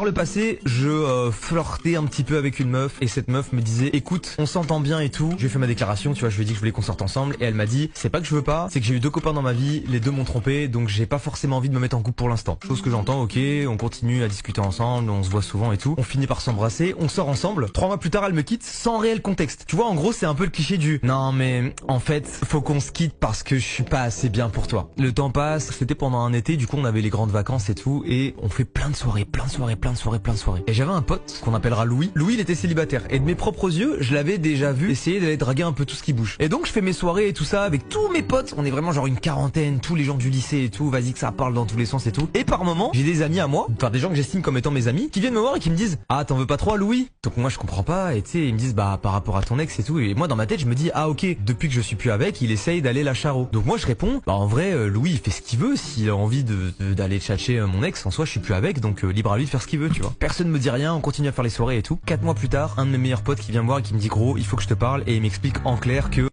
Par le passé, je flirtais un petit peu avec une meuf et cette meuf me disait écoute, on s'entend bien et tout. Je lui ai fait ma déclaration, tu vois, je lui ai dit que je voulais qu'on sorte ensemble et elle m'a dit c'est pas que je veux pas, c'est que j'ai eu 2 copains dans ma vie, les 2 m'ont trompé donc j'ai pas forcément envie de me mettre en couple pour l'instant. Chose que j'entends, ok, on continue à discuter ensemble, on se voit souvent et tout. On finit par s'embrasser, on sort ensemble. 3 mois plus tard, elle me quitte sans réel contexte. Tu vois, en gros, c'est un peu le cliché du non mais en fait, faut qu'on se quitte parce que je suis pas assez bien pour toi. Le temps passe, c'était pendant un été, du coup on avait les grandes vacances et tout et on fait plein de soirées. Et j'avais un pote qu'on appellera Louis. Louis, il était célibataire. Et de mes propres yeux, je l'avais déjà vu essayer d'aller draguer un peu tout ce qui bouge. Et donc, je fais mes soirées et tout ça avec tous mes potes. On est vraiment genre une quarantaine, tous les gens du lycée et tout. Vas-y que ça parle dans tous les sens et tout. Et par moment, j'ai des amis à moi, enfin des gens que j'estime comme étant mes amis, qui viennent me voir et qui me disent ah t'en veux pas trop à Louis? Donc moi je comprends pas et tu sais ils me disent bah par rapport à ton ex et tout. Et moi dans ma tête je me dis ah ok depuis que je suis plus avec, il essaye d'aller la charo. Donc moi je réponds bah en vrai Louis il fait ce qu'il veut. S'il a envie d'aller tchatcher mon ex, en soi je suis plus avec donc libre à lui de faire ce qu'il veut tu vois. Personne me dit rien, on continue à faire les soirées et tout. 4 mois plus tard, un de mes meilleurs potes qui vient me voir et qui me dit gros il faut que je te parle et il m'explique en clair que